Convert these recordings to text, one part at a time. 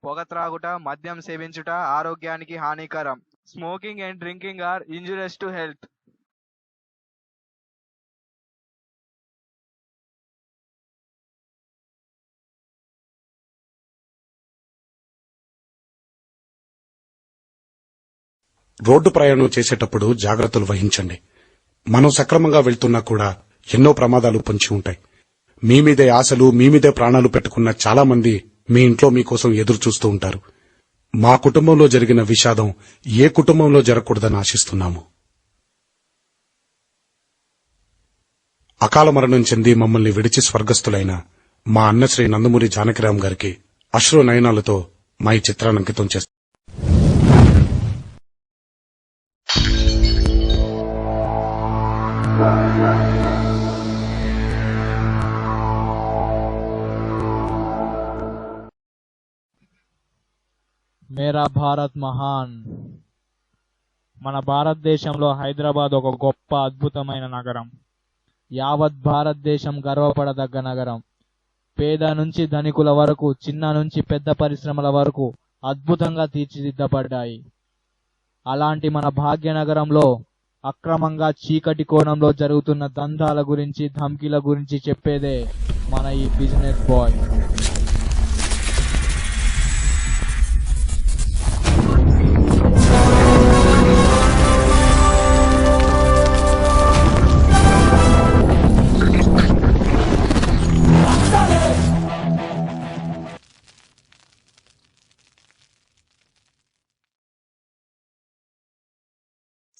పొగ త్రాగుట, మద్యం సేవించుట ఆరోగ్యానికి హానికరం. Smoking and drinking are injurious to health. Road ప్రయాణం చేసేటప్పుడు జాగ్రత్తలు వహించండి. మనం సక్రమంగా వెళ్తున్నా కూడా ఎన్నో ప్రమాదాలు పొంచి ఉంటాయి. మీమీదే ఆశలు, మీమీదే ప్రాణాలు పెట్టుకున్న చాలా మంది మీ ఇంట్లో మీకోసం ఎదురు చూస్తూ ఉంటారు. మా కుటుంబంలో జరిగిన విషాదం ఏ కుటుంబంలో జరగకూడదని ఆశిస్తున్నాము. అకాల మరణం చెంది మమ్మల్ని విడిచి స్వర్గస్థులైన మా అన్న శ్రీ నందమూరి జానకిరాం గారికి అశ్రు నయనాలతో మా ఈ చిత్రాన్ని అంకితం చేస్తాం. మేరా భారత్ మహాన్. మన భారతదేశంలో హైదరాబాద్ ఒక గొప్ప అద్భుతమైన నగరం. యావత్ భారతదేశం గర్వపడదగ్గ నగరం. పేద నుంచి ధనికుల వరకు, చిన్న నుంచి పెద్ద పరిశ్రమల వరకు అద్భుతంగా తీర్చిదిద్దబడ్డాయి. అలాంటి మన భాగ్యనగరంలో అక్రమంగా చీకటి కోణంలో జరుగుతున్న దందాల గురించి, ధమ్కీల గురించి చెప్పేదే మన ఈ బిజినెస్ బాయ్.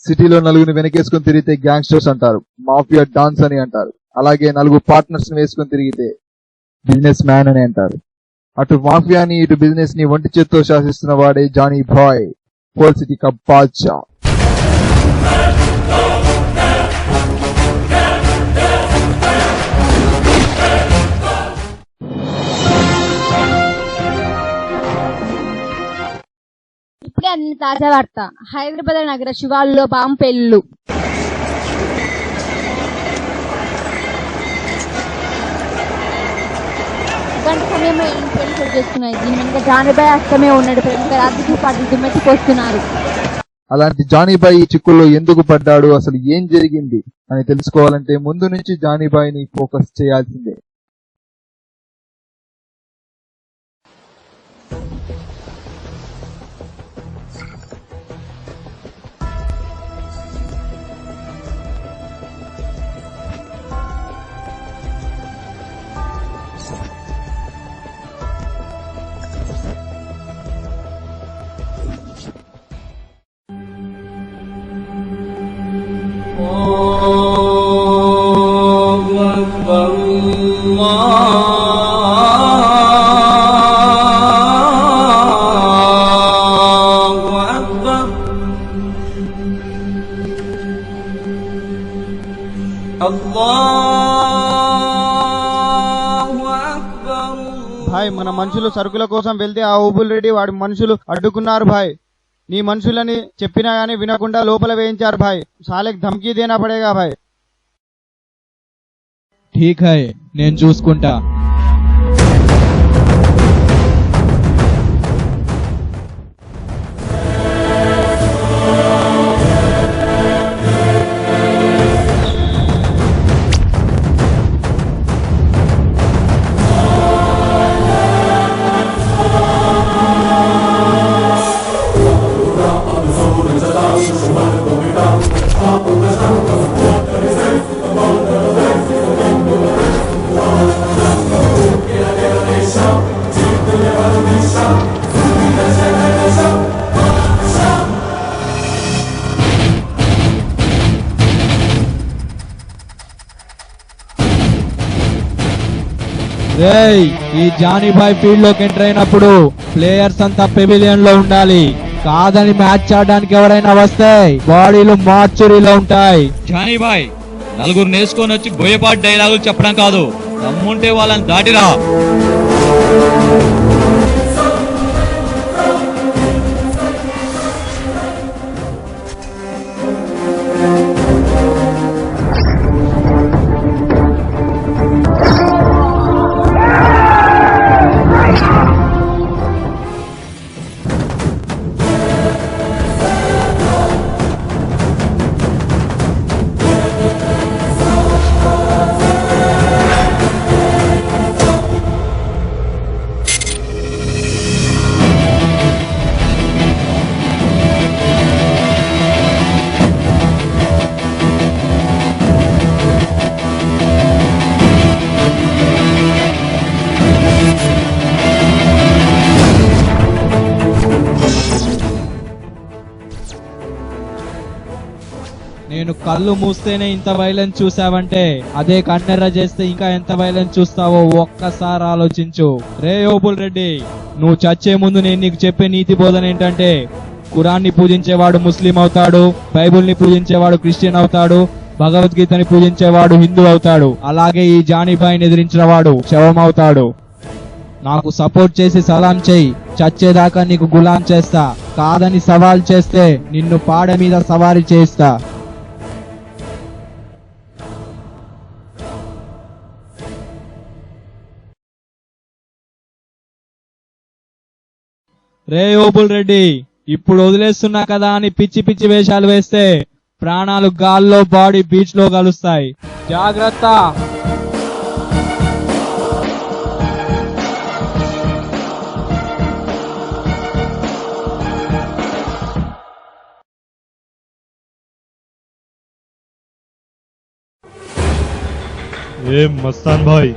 సిటీలో నలుగురిని వెనకేసుకుని తిరిగితే గ్యాంగ్స్టర్స్ అంటారు, మాఫియా డాన్స్ అని అంటారు. అలాగే నలుగురు పార్ట్నర్స్ ని వేసుకుని తిరిగితే బిజినెస్ మ్యాన్ అని అంటారు. అటు మాఫియాని, ఇటు బిజినెస్ ని ఒంటి చేత్తో శాసిస్తున్న వాడే జానీ బాయ్, హోల్ సిటీ కా బాద్షా. ఇప్పుడే అందిన తాజా వార్త. హైదరాబాద్ నగర శివార్లలో బాంబు పేలుళ్లు. గంట సమయంలో ఈ పేలు చోటు చేసుకున్నాయి. దీని వెనుక జానీబాయ్ అస్తమే ఉన్నట్టు ప్రముఖ రాజకీయ పార్టీలు దుమ్మెత్తిపోస్తున్నారు. అలాంటి జానీబాయ్ ఈ చిక్కుల్లో ఎందుకు పడ్డాడు, అసలు ఏం జరిగింది అని తెలుసుకోవాలంటే ముందు నుంచి జానీబాయ్ ని ఫోకస్ చేయాల్సిందే. భాయ్, మన మనుషులు సరుకుల కోసం వెళ్తే ఆ ఊబుల్ రెడ్డి వాడి మనుషులు అడ్డుకున్నారు భాయ్. నీ మనుషులని చెప్పినా గానీ వినకుండా లోపల వేయించారు భాయ్. సాలేక్ ధమ్కీ దేనా పడేగా భాయ్. ఠీక్ హై, నేను చూసుకుంటా. ఈ జానీబాయ్ ఫీల్డ్ లోకి ఎంటర్ అయినప్పుడు ప్లేయర్స్ అంతా పెవిలియన్ లో ఉండాలి. కాదని మ్యాచ్ ఆడడానికి ఎవరైనా వస్తే బాడీలు మార్చురీలో ఉంటాయి. జానీబాయ్, నలుగురు నేర్చుకొని వచ్చి బోయపాటి డైలాగులు చెప్పడం కాదు, దమ్ముంటే వాళ్ళని దాటిరా. నేను కళ్ళు మూస్తేనే ఇంత వైలెన్స్ చూసావంటే అదే కన్నెర్ర చేస్తే ఇంకా ఎంత వైలెన్స్ చూస్తావో ఒక్కసారి ఆలోచించు. రే ఓబుల్ రెడ్డి, నువ్వు చచ్చే ముందు నేను నీకు చెప్పే నీతి బోధన ఏంటంటే ఖురాన్ని పూజించేవాడు ముస్లిం అవుతాడు, బైబుల్ని పూజించేవాడు క్రిస్టియన్ అవుతాడు, భగవద్గీతని పూజించేవాడు హిందూ అవుతాడు, అలాగే ఈ జానీబాయిని ఎదిరించిన వాడు శవం అవుతాడు. నాకు సపోర్ట్ చేసి సలాం చెయ్యి, చచ్చేదాకా నీకు గులాం చేస్తా, కాదని సవాల్ చేస్తే నిన్ను పాడ మీద సవారీ చేస్తా. రే ఓబుల్ రెడ్డి, ఇప్పుడు వదిలేస్తున్నా కదా అని పిచ్చి పిచ్చి వేషాలు వేస్తే ప్రాణాలు గాల్లో, బాడీ బీచ్ లో కలుస్తాయి. జాగ్రత్త. ఏం మస్తాన్ భాయ్,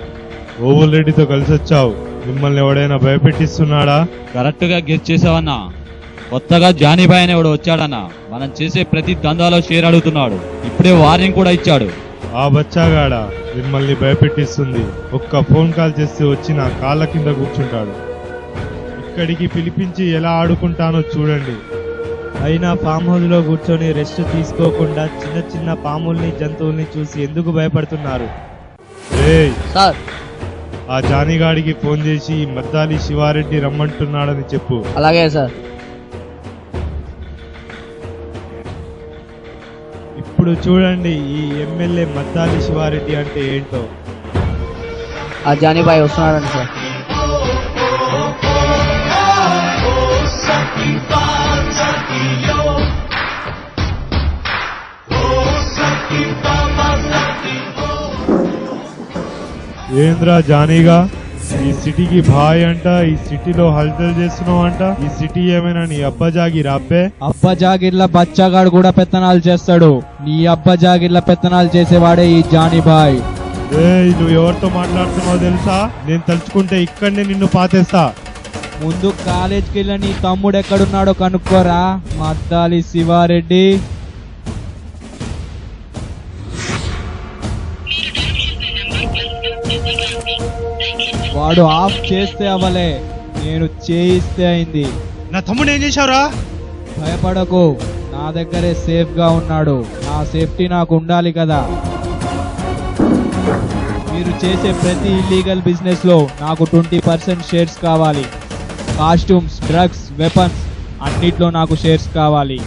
ఓబుల్ రెడ్డితో కలిసి వచ్చావు, మిమ్మల్ని ఎవడైనా భయపెట్టిస్తున్నాడా? కరెక్ట్ గా గెస్ చేసావన్నా. కొత్తగా జానీబాయ్ అనేవాడు వచ్చాడన్నా. మనం చేసే ప్రతి దందాలో షేర్ అడుగుతున్నాడు. ఇప్పుడే వార్నింగ్ కూడా ఇచ్చాడు. ఆ బచ్చాగాడ మిమ్మల్ని భయపెట్టిస్తుంది. ఒక్క ఫోన్ కాల్ చేస్తే వచ్చి నా కాళ్ళ కింద కూర్చుంటాడు. ఇక్కడికి పిలిపించి ఎలా ఆడుకుంటానో చూడండి. అయినా ఫామ్ హౌస్ లో కూర్చొని రెస్ట్ తీసుకోకుండా చిన్న చిన్న పాముల్ని, జంతువుల్ని చూసి ఎందుకు భయపడుతున్నారు? ఏయ్, సార్. ఆ జానీగాడికి ఫోన్ చేసి మద్దాలి శివారెడ్డి రమ్మంటున్నాడని చెప్పు. అలాగే సార్. ఇప్పుడు చూడండి ఈ ఎమ్మెల్యే మద్దాలి శివారెడ్డి అంటే ఏంటో. ఆ జానీబాయ్ వస్తున్నాడండి సార్. ఏంద్రా జానీగా, ఈ సిటీకి భాయ్ అంట, ఈ సిటీలో హల్చల్ చేస్తున్నావు అంట. ఈ సిటీ ఏమైనా నీ అబ్బా జాగిర్ అబ్బే? అబ్బా జాగిర్ల బచ్చాగాడు కూడా పెత్తనాలు చేస్తాడు. నీ అబ్బా జాగిర్ల పెత్తనాలు చేసేవాడే ఈ జానీబాయ్. నువ్వు ఎవరితో మాట్లాడుతున్నావు తెలుసా? నేను తలుచుకుంటే ఇక్కడనే నిన్ను పాతేస్తా. ముందు కాలేజ్కి వెళ్ళి నీ తమ్ముడు ఎక్కడున్నాడో కనుక్కోరా మద్దాలి శివారెడ్డి. వాడు ఆఫ్ చేస్తే అవలే, నేను చేయిస్తే అయింది. నా తమ్ముడు ఏం చేశావురా? భయపడకు, నా దగ్గరే సేఫ్ గా ఉన్నాడు. నా సేఫ్టీ నాకు ఉండాలి కదా. మీరు చేసే ప్రతి ఇల్లీగల్ బిజినెస్ లో నాకు 20% షేర్స్ కావాలి. కాస్ట్యూమ్స్, డ్రగ్స్, వెపన్స్ అన్నిట్లో నాకు షేర్స్ కావాలి.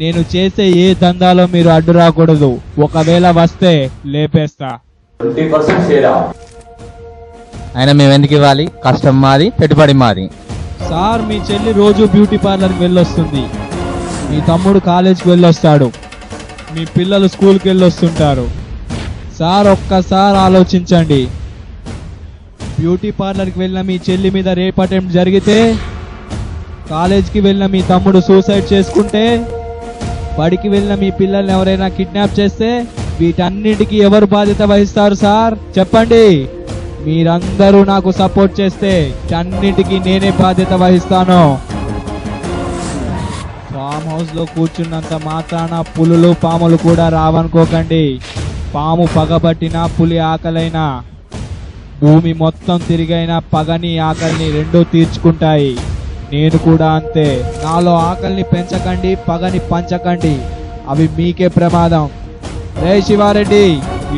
నేను చేసే ఏ దందాలో మీరు అడ్డు రాకూడదు. ఒకవేళ వస్తే లేపేస్తా. 20% షేరా? అయినా మేము ఎందుకు ఇవ్వాలి? కష్టం మాది, పెట్టుబడి మాది. సార్, మీ చెల్లి రోజు బ్యూటీ పార్లర్కి వెళ్ళొస్తుంది, మీ తమ్ముడు కాలేజ్కి వెళ్ళొస్తాడు, మీ పిల్లలు స్కూల్కి వెళ్ళొస్తుంటారు. సార్, ఒక్కసారి ఆలోచించండి. బ్యూటీ పార్లర్కి వెళ్ళిన మీ చెల్లి మీద రేప్ అటెంప్ట్ జరిగితే, కాలేజ్కి వెళ్ళిన మీ తమ్ముడు సూసైడ్ చేసుకుంటే, బడికి వెళ్ళిన మీ పిల్లల్ని ఎవరైనా కిడ్నాప్ చేస్తే వీటన్నిటికీ ఎవరు బాధ్యత వహిస్తారు సార్? చెప్పండి. మీరందరూ నాకు సపోర్ట్ చేస్తే వీటన్నిటికీ నేనే బాధ్యత వహిస్తాను. ఫామ్ హౌస్ లో కూర్చున్నంత మాత్రాన పులులు, పాములు కూడా రావనుకోకండి. పాము పగబట్టినా, పులి ఆకలైనా, భూమి మొత్తం తిరిగైనా పగని, ఆకలిని రెండూ తీర్చుకుంటాయి. నేను కూడా అంతే. నాలో ఆకలిని పెంచకండి, పగని పంచకండి, అవి మీకే ప్రమాదం. రే శివారెడ్డి,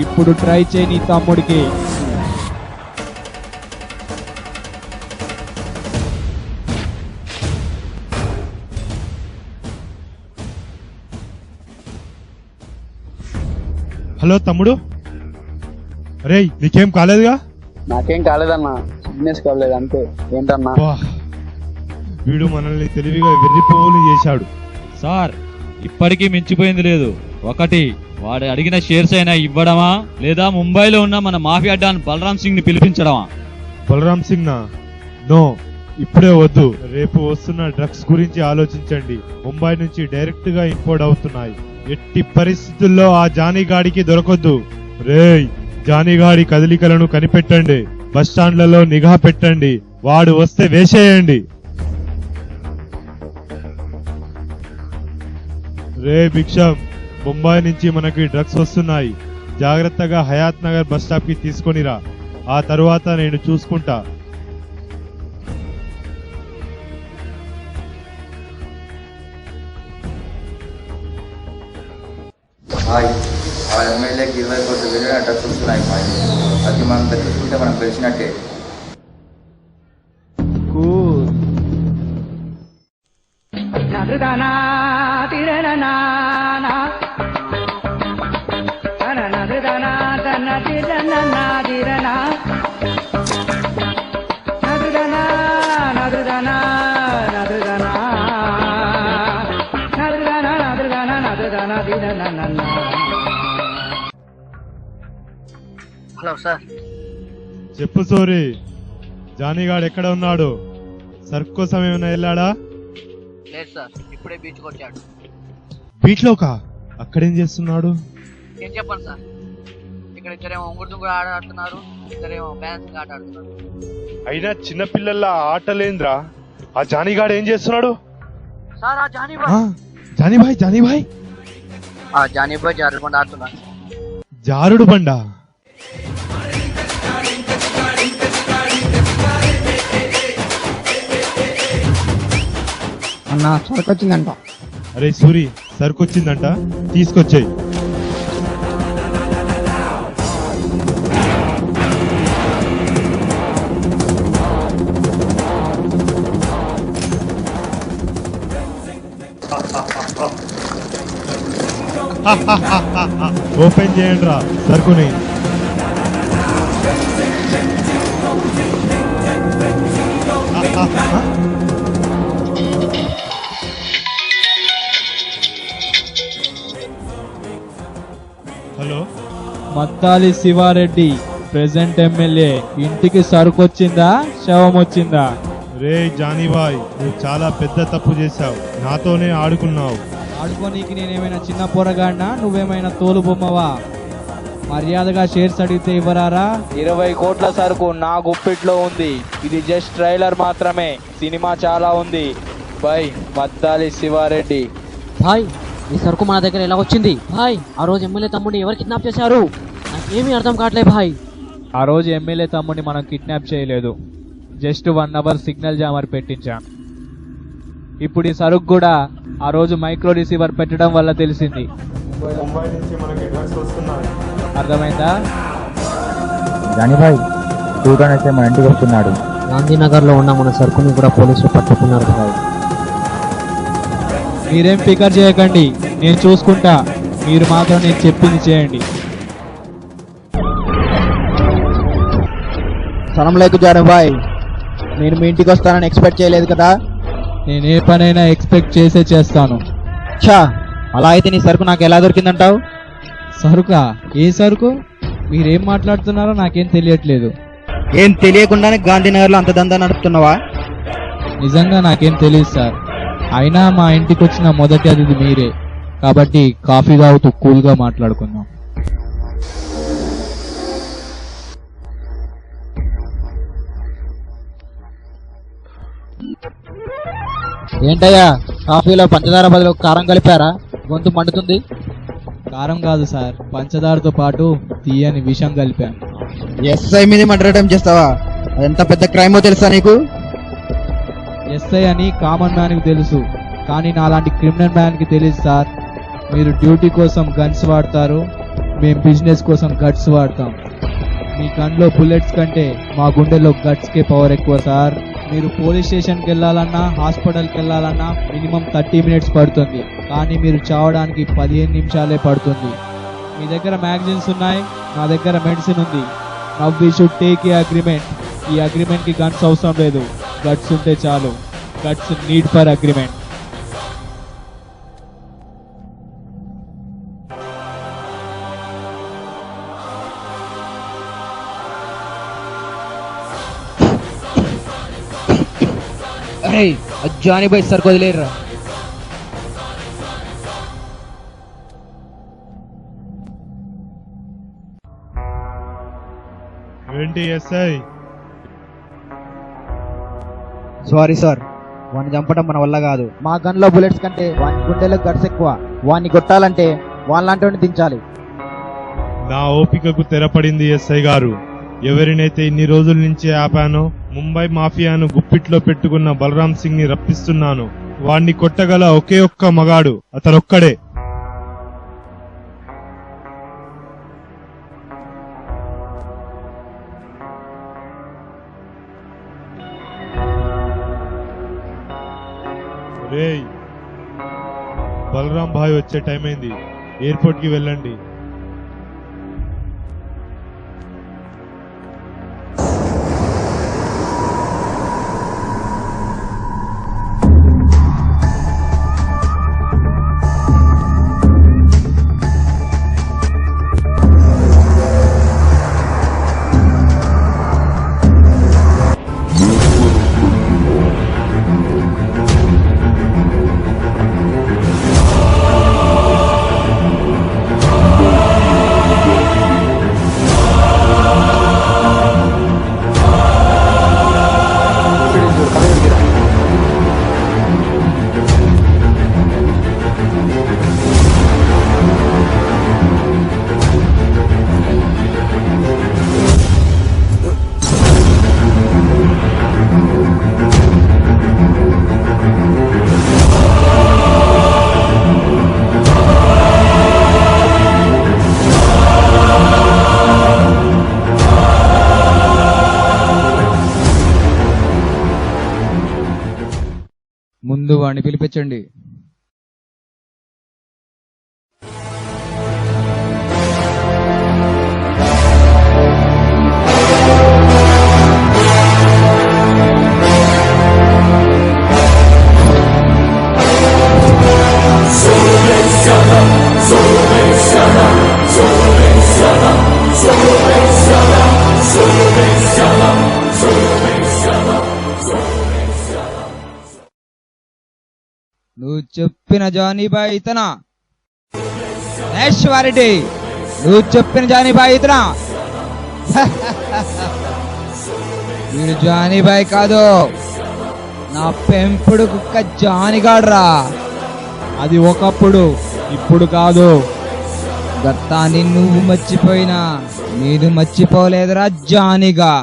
ఇప్పుడు ట్రై చేయి నీ తమ్ముడికి. హలో తమ్ముడు, రే నీకేం కాలేదుగా? నాకేం కాలేదన్నా, బిజినెస్ కాలేదు అంతే. ఏంటన్నా? వీడు మనల్ని తెలివిగా వెర్రిపోలు చేశాడు. సార్, ఇప్పటికీ మించిపోయింది లేదు. ఒకటి, వాడు అడిగిన షేర్స్ అయినా ఇవ్వడమా, లేదా ముంబైలో ఉన్న మన మాఫియా డాన్ బలరాం సింగ్ ని పిలిపించడమా? బలరాం సింగ్ నా? నో, ఇప్పుడే వద్దు. రేపు వస్తున్న డ్రగ్స్ గురించి ఆలోచించండి. ముంబై నుంచి డైరెక్ట్ గా ఇంపోర్ట్ అవుతున్నాయి. ఎట్టి పరిస్థితుల్లో ఆ జానీగాడికి దొరకొద్దు. రేయ్, జానీగాడి కదలికలను కనిపెట్టండి. బస్ స్టాండ్లలో నిఘా పెట్టండి. వాడు వస్తే వేసేయండి. రే భిక్షం, బొంబాయి నుంచి మనకి డ్రగ్స్ వస్తున్నాయి. జాగ్రత్తగా హయాత్ నగర్ బస్ స్టాప్ కి తీసుకొనిరా. ఆ తరువాత నేను చూసుకుంటా. హాయ్ ఆ ఎమ్మెల్యేకి 20 కోట్ల విలువైన డ్రగ్స్ వస్తున్నాయి. అది మనం దక్కించుకుంటే మనం గెలిచినట్టే. Hello sir. చెప్పు సోరీ, జానీగాడు ఎక్కడ ఉన్నాడు? సర్క్ కోసం ఏమైనా వెళ్ళాడా? లేదు సార్, ఇప్పుడే బీచ్కి వచ్చాడు. బీచ్ లోకా? అక్కడేం చేస్తున్నాడు? ఏం చెప్పండి సార్, ఇక్కడ ఇద్దరేమో ఉంగుడు ఆట ఆడుతున్నారు, ఇద్దరేమో బ్యాలెన్స్ ఆట ఆడుతున్నారు. అయినా చిన్నపిల్లల ఆటలేంద్రా? ఆ జానీగాడు ఏం చేస్తున్నాడు? సార్ ఆ జానీబాయ్ జానీబాయ్ జారుడు బండ ఆడుతున్నారు. జారుడు బండా? అన్నా సరుకు వచ్చిందంట. అరే సూరి, సరుకొచ్చిందంట, తీసుకొచ్చాయి. ఓపెన్ చేయండి రా సరుకుని. Hello, Maddali Sivareddy present MLA ఇంటికి సరుకొచ్చిందా శవం వచ్చిందా? రే జానీబాయ్, నువ్వు చాలా పెద్ద తప్పు చేశావు. నాతోనే ఆడుకున్నావు. ఆడుకోనీకి నేనేమైనా చిన్న పోరగాడినా? నువ్వేమైనా తోలు బొమ్మవా? మర్యాదగా షేర్స్ అడిగితే ఇవ్వరారా? 20 కోట్ల సరుకు నా గుప్పిట్లో ఉంది. ఇది జస్ట్ ట్రైలర్ మాత్రమే, సినిమా చాలా ఉంది. బై మద్దాలి శివారెడ్డి. భాయ్, ఈ సరుకు మన దగ్గర ఎలా వచ్చింది? భాయ్, ఆ రోజు ఎమ్మెల్యే తమ్ముడిని ఎవరు కిడ్నాప్ చేశారు? నాకేమీ అర్థం కావట్లేదు భాయ్. ఆ రోజు ఎమ్మెల్యే తమ్ముడిని మనం కిడ్నాప్ చేయలేదు, జస్ట్ 1 అవర్ సిగ్నల్ జామర్ పెట్టించాం. ఇప్పుడు ఈ సరుకు కూడా ఆ రోజు మైక్రో రిసీవర్ పెట్టడం వల్ల తెలిసింది. ముంబై నుంచి మనకి డ్రగ్స్ వస్తున్నాయి. అర్థమైందా? జానీబాయ్, చూడడానికి మన ఇంటికి వస్తున్నాడు. గాంధీనగర్ లో ఉన్న మన సరుకుని కూడా పోలీసులు పట్టుకున్నారు భాయ్. మీరేం ఫికర్ చేయకండి, నేను చూసుకుంటా. మీరు మాత్రం నేను చెప్పింది చేయండి. సలాం లేకు జానీబాయ్, నేను మీ ఇంటికి వస్తానని ఎక్స్పెక్ట్ చేయలేదు కదా. నేను ఏ పనైనా ఎక్స్పెక్ట్ చేసే చేస్తాను. ఛా, అలా అయితే నీ సరుకు నాకు ఎలా దొరికిందంటావు? సరుకా? ఏ సరుకు? మీరేం మాట్లాడుతున్నారో నాకేం తెలియట్లేదు. ఏం తెలియకుండానే గాంధీనగర్ లో అంత దందా నడుపుతున్నావా? నిజంగా నాకేం తెలియదు సార్. అయినా మా ఇంటికి వచ్చిన మొదటి అతిథి మీరే, కాబట్టి కాఫీ తాగుతూ కూల్ గా మాట్లాడుకుందాం. ఏంటయ్యా, కాఫీలో పంచదార బదులు కారం కలిపారా? గొంతు మండుతుంది. కారం కాదు సార్, పంచదారతో పాటు తీయని విషం కలిపాను. ఎస్ఐ మీద మర్డర్ అటెంప్ట్ చేస్తావా? అదెంత పెద్ద క్రైమో తెలుసా నీకు? ఎస్ఐ అని కామన్ మ్యాన్ కి తెలుసు, కానీ నాలాంటి క్రిమినల్ మ్యాన్ కి తెలియదు సార్. మీరు డ్యూటీ కోసం గన్స్ వాడతారు, మేము బిజినెస్ కోసం గట్స్ వాడతాం. మీ గన్లో బుల్లెట్స్ కంటే మా గుండెల్లో గట్స్ కే పవర్ ఎక్కువ సార్. మీరు పోలీస్ స్టేషన్కి వెళ్ళాలన్నా, హాస్పిటల్కి వెళ్ళాలన్నా మినిమం 30 మినిట్స్ పడుతుంది, కానీ మీరు చావడానికి 15 నిమిషాలే పడుతుంది. మీ దగ్గర మ్యాగజైన్స్ ఉన్నాయి, నా దగ్గర మెడిసిన్ ఉంది. Now we should take a agreement. ఈ అగ్రిమెంట్ కి గన్స్ అవసరం లేదు, గట్స్ ఉంటే చాలు. Guts need for agreement. అరే, జానీబాయ్ సరుకు వదిలేరా. ఏంటి ఎస్ఐ? సారీ సార్, వాడిని చంపడం మన వల్ల కాదు. మా గన్ లో బుల్లెట్స్ కంటే వాని గుండెలో గట్స్ ఎక్కువ. వాడిని కొట్టాలంటే వాళ్ళంటి దించాలి. నా ఓపికకు తెరపడింది ఎస్ఐ గారు. ఎవరినైతే ఇన్ని రోజుల నుంచి ఆపానో, ముంబై మాఫియాను గుప్పిట్లో పెట్టుకున్న బలరాం సింగ్ ని రప్పిస్తున్నాను. వాణ్ణి కొట్టగల ఒకే ఒక్క మగాడు అతనొక్కడే. రేయ్, బలరాం భాయ్ వచ్చే టైం అయింది. ఎయిర్పోర్ట్ కి వెళ్ళండి. ముందు వాడిని పిలిపించండి. నువ్వు చెప్పిన జానీబాయ్ ఇతనా? శివారెడ్డి, నువ్వు చెప్పిన జానీబాయ్ ఇతనా? వీడు జానీబాయ్ కాదు, నా పెంపుడు కుక్క జానిగాడ్రా. అది ఒకప్పుడు, ఇప్పుడు కాదు. గతాన్ని నువ్వు మర్చిపోయినా నేను మర్చిపోలేదురా జానిగా.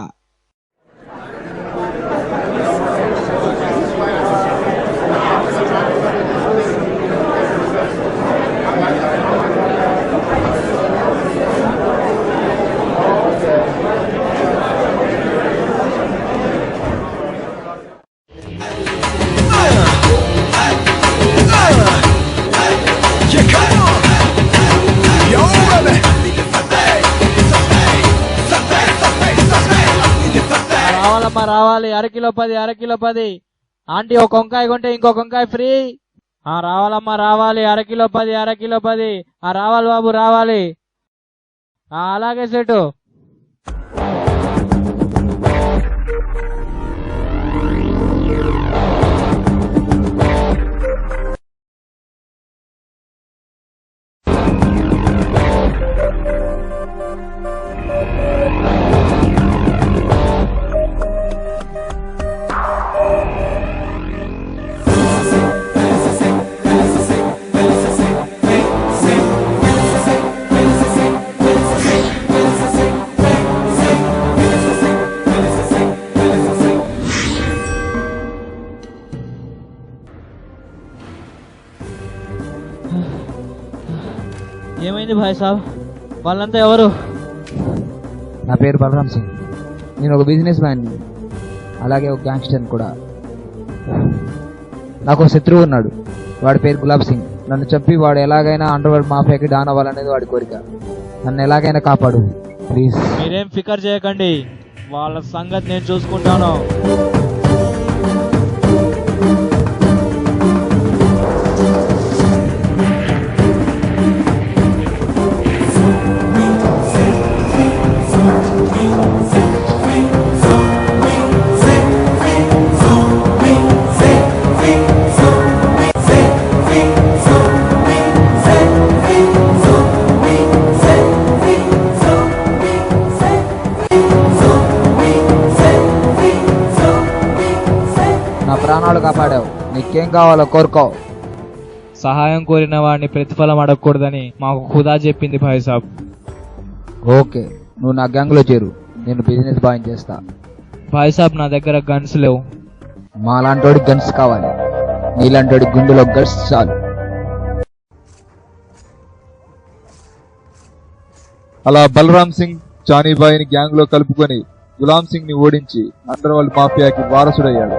రావాలమ్మా రావాలి. అరకిలో 10, అరకిలో 10. ఆంటీ ఒక వంకాయ కొంటే ఇంకొక వంకాయ ఫ్రీ. రావాలమ్మా రావాలి. అరకిలో 10, అరకిలో 10. రావాలి బాబు రావాలి. అలాగే సెటు. ఏమైంది భాయ్ సాబ్? వాళ్ళంతా ఎవరు? నా పేరు బలరాం సింగ్. నేను ఒక బిజినెస్ మ్యాన్, అలాగే ఒక గ్యాంగ్స్టర్ కూడా. నాకు ఒక శత్రువు ఉన్నాడు, వాడి పేరు గులాబ్ సింగ్. నన్ను చంపి వాడు ఎలాగైనా అండర్వరల్డ్ మాఫియాకి డాన్ అవ్వాలనేది వాడి కోరిక. నన్ను ఎలాగైనా కాపాడు ప్లీజ్. మీరేం ఫికర్ చేయకండి, వాళ్ళ సంగతి నేను చూసుకుంటాను. ప్రాణాలు కాపాడావు, నీకేం కావాలో కోరుకో. సహాయం కోరిన వాడిని ప్రతిఫలం అడగకూడదని మాకు ఖుదా చెప్పింది భాయ్ సాబ్. ఓకే, నువ్వు నా గ్యాంగ్ లో చేరు, నేను బిజినెస్ బాగా చేస్తా. భాయ్ సాబ్ నా దగ్గర గన్స్ లేవు. మా లాంటి గన్స్ కావాలి, నీలాంటి గుండెలో గన్స్ చాలు. అలా బలరాం సింగ్ జానీబాయిని గ్యాంగ్ లో కలుపుకొని గులాం సింగ్ ని ఓడించి అండర్ వరల్డ్ మాఫియాకి వారసుడయ్యాడు.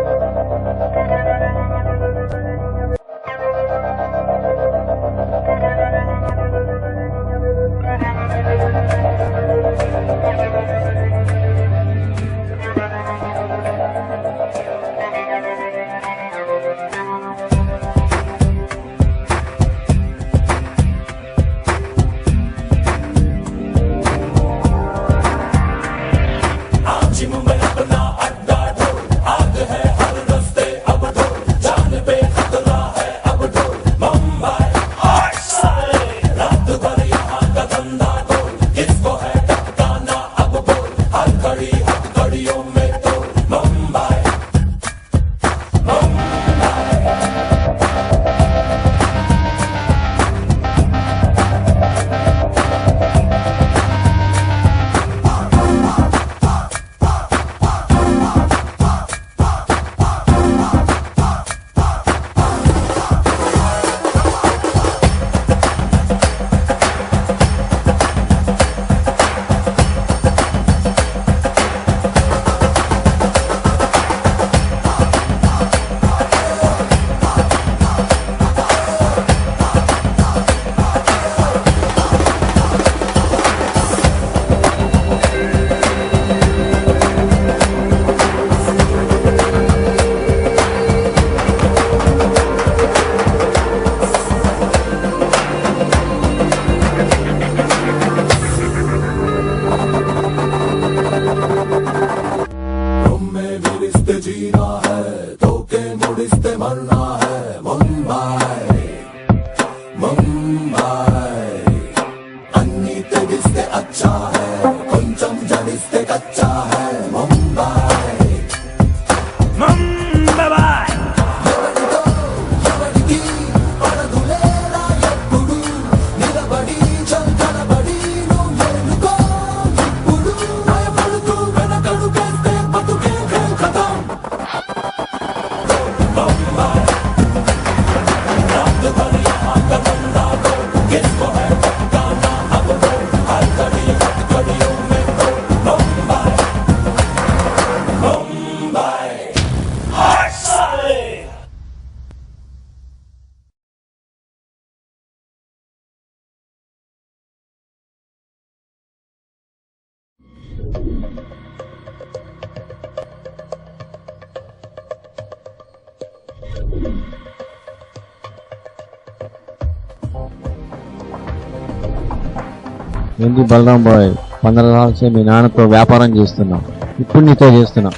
ఏంటి బలరాం బాయ్, 15 సార్లు మీ నాన్నతో వ్యాపారం చేస్తున్నా, ఇప్పుడు నీతో చేస్తున్నా.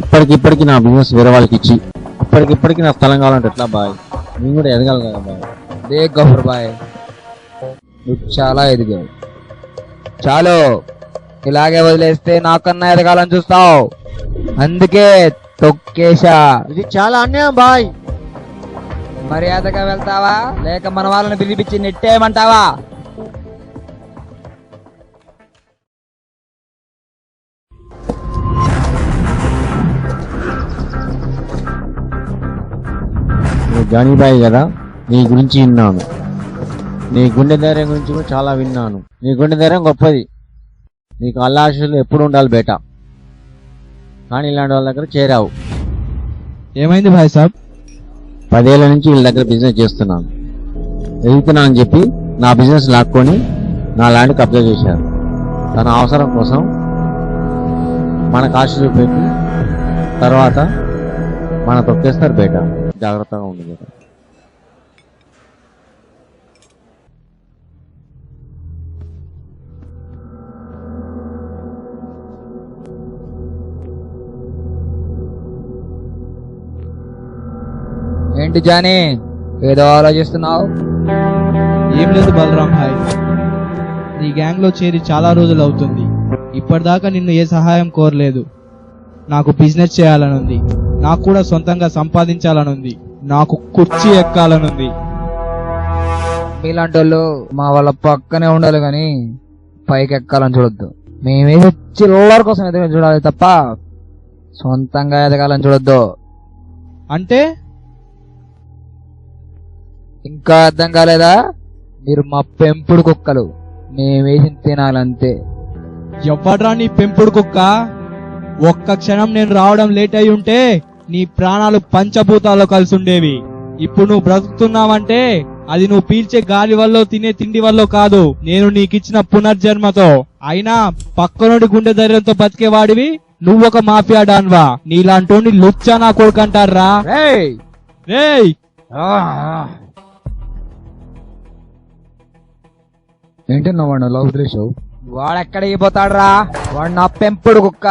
ఇప్పటికిప్పటికి నా బిజినెస్ వేరే వాళ్ళకి ఇచ్చి ఇప్పటికిప్పటికి నా స్థలం కావాలంటే ఎట్లా బాయ్? నేను కూడా ఎదగాలి కదా బాయ్. దే గఫర్ బాయ్, నువ్వు చాలా ఎదిగావు. చాలు, ఇలాగే వదిలేస్తే నాకన్నా ఎదగాలని చూస్తావు, అందుకే తొక్కేశా. ఇది చాలా అన్యాయం బాయ్. మర్యాదగా వెళ్తావా లేక మన వాళ్ళని పిలిపించి నెట్టేయమంటావా? జానీబాయి కదా, నీ గురించి విన్నాను. నీ గుండె ధైర్యం గురించి కూడా చాలా విన్నాను. నీ గుండె ధైర్యం గొప్పది. నీకు అల్లాశలు ఎప్పుడు ఉండాలి బేటా. కానీ ఇలాంటి వాళ్ళ దగ్గర చేరావు. ఏమైంది భాయ్ సాబ్? 10 ఏళ్ల నుంచి వీళ్ళ దగ్గర బిజినెస్ చేస్తున్నాను. ఎదుగుతున్నా అని చెప్పి నా బిజినెస్ లాక్కొని నా ల్యాండ్ కబ్జా చేశారు. తన అవసరం కోసం మన కాశీలో పెట్టి తర్వాత మన తొక్కేస్తారు బేటా. జాగ్రత్తగా ఉంది బేటా. ఏంటి జానీ, ఏదో ఆలోచిస్తున్నావు? ఏం లేదు బలరాం భాయ్, నీ గ్యాంగ్ లో చేరి చాలా రోజులు అవుతుంది. ఇప్పటిదాకా నిన్ను ఏ సహాయం కోరలేదు. నాకు బిజినెస్ చేయాలనుంది, నాకు కూడా సొంతంగా సంపాదించాలనుంది, నాకు కుర్చీ ఎక్కాలనుంది. మీలాంటి వాళ్ళు మా వాళ్ళ పక్కనే ఉండాలి కానీ పైకి ఎక్కాలని చూడొద్దు. మేమేసి చిల్లర కోసం ఎదగాలని చూడాలి తప్ప సొంతంగా ఎదగాలని చూడొద్దు. అంటే ఇంకా అర్థం కాలేదా? మీరు మా పెంపుడు కుక్కలు, మేమేసి తినాలంతే. ఎవ్వడ్రా నీ పెంపుడు కుక్క? ఒక్క క్షణం నేను రావడం లేట్ అయి ఉంటే నీ ప్రాణాలు పంచభూతాల్లో కలిసి ఉండేవి. ఇప్పుడు నువ్వు బ్రతుకుతున్నావంటే అది నువ్వు పీల్చే గాలి వల్ల తినే తిండి వల్ల కాదు, నేను నీకిచ్చిన పునర్జన్మతో. అయినా పక్కనుండి గుండె ధైర్యంతో బతికేవాడివి నువ్వొక మాఫియా డాన్వా. నీలాంటి లుచ్చా నా కొడుకంటారా? రేయ్ ఏంటన్నా వాడు లవ్ ఉద్రేశావు? వాడెక్కడికి పోతాడ్రా? వాడు నా పెంపుడు కుక్క,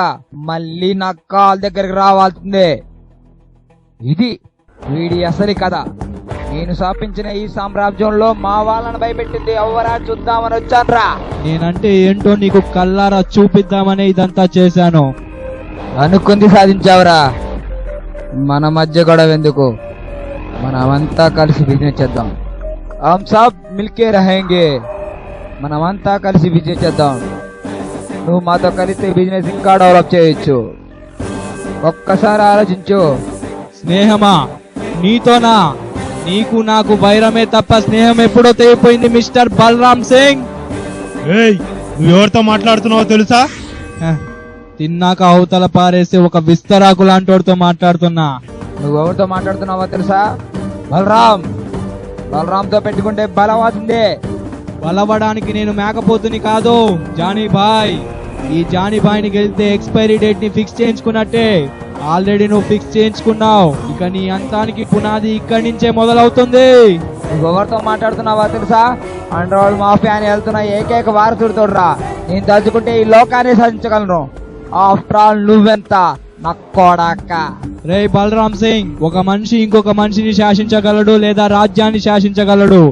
మళ్ళీ నా కాల్ దగ్గరికి రావాల్సిందే. ఇది వీడి అసలు కథ. నేను స్థాపించిన ఈ సామ్రాజ్యంలో మా వాళ్ళని భయపెట్టింది ఎవరా చూద్దామని వచ్చాన్రా. నేనంటే ఏంటో నీకు కల్లారా చూపిద్దామనే ఇదంతా చేశాను. అనుకుంది సాధించావురా. మన మధ్య గొడవ ఎందుకు? మనమంతా కలిసి బిజినెస్ చేద్దాం. హమ్ సబ్ మిల్కే రహేంగే. మనమంతా కలిసి బిజినెస్ చేద్దాం. నువ్వు మాతో కలిస్తే బిజినెస్ ఇంకా డెవలప్ చేయొచ్చు. ఒక్కసారి ఆలోచించు. స్నేహమా? నీతోనా? నీకు నాకు వైరమే తప్ప స్నేహం ఎప్పుడో తెగిపోయింది మిస్టర్ బలరాం సింగ్. నువ్వు ఎవరితో మాట్లాడుతున్నావో తెలుసా? తిన్నాక అవతల పారేసి ఒక విస్తరాకు లాంటితో మాట్లాడుతున్నా. నువ్వెవరితో మాట్లాడుతున్నావో తెలుసా? బలరాంతో పెట్టుకుంటే బలవాసిందే. బలవడానికి నేను మేకపోతుని కాదు జానీ బాయ్. ఈ జానీ బాయ్ ని గెలిస్తే ఎక్స్పైరీ డేట్ ని ఫిక్స్ చేయించుకున్నట్టే. ఆల్రెడీ నువ్వు ఫిక్స్ చేయించుకున్నావు. ఇక నీ అంతానికి పునాది ఇక్కడి నుంచే మొదలవుతుంది. నువ్వెవరితో మాట్లాడుతున్నావా తెలుసా? అండర్ వరల్డ్ మాఫియా అని వెళ్తున్న ఏకైక వారసుడితోడ్రా. నేను తలుచుకుంటే ఈ లోకాన్ని సాధించగలను. ఆఫ్టర్ ఆల్ నువ్వెంత నక్కోడాక. రే బలరాం సింగ్, ఒక మనిషి ఇంకొక మనిషిని శాసించగలడు లేదా రాజ్యాన్ని శాసించగలడు,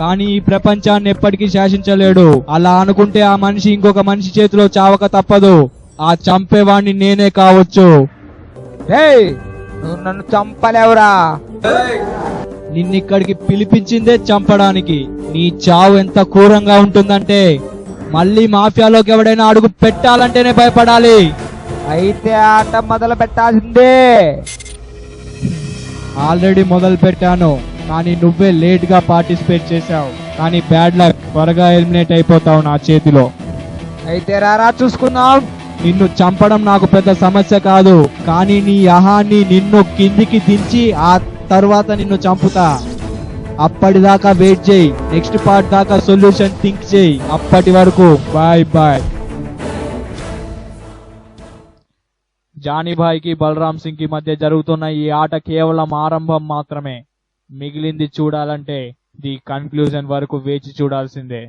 కానీ ఈ ప్రపంచాన్ని ఎప్పటికీ శాసించలేడు. అలా అనుకుంటే ఆ మనిషి ఇంకొక మనిషి చేతిలో చావక తప్పదు. ఆ చంపేవాణ్ణి నేనే కావచ్చు. నువ్వు నన్ను చంపలేవురా. నిన్నిక్కడికి పిలిపించిందే చంపడానికి. నీ చావు ఎంత క్రూరంగా ఉంటుందంటే మళ్ళీ మాఫియాలోకి ఎవడైనా అడుగు పెట్టాలంటేనే భయపడాలి. అయితే ఆట మొదలు పెట్టాల్సిందే. ఆల్రెడీ మొదలు పెట్టాను, కానీ నువ్వే లేట్ గా పార్టిసిపేట్ చేశావు. కానీ బ్యాడ్ లక్, త్వరగా ఎలిమినేట్ అయిపోతావు నా చేతిలో. అయితే రారా చూసుకుందాం. నిన్ను చంపడం నాకు పెద్ద సమస్య కాదు, కానీ నీ అహాన్ని నిన్ను కిందికి దించి ఆ తర్వాత నిన్ను చంపుతా. అప్పటిదాకా వెయిట్ చేయి. నెక్స్ట్ పార్ట్ దాకా సొల్యూషన్ థింక్ చేయి. అప్పటి వరకు బాయ్ బాయ్. జానీ భాయ్ కి బలరాం సింగ్ కి మధ్య జరుగుతున్న ఈ ఆట కేవలం ఆరంభం మాత్రమే. మిగిలింది చూడాలంటే ది కన్క్లూజన్ వరకు వేచి చూడాల్సిందే.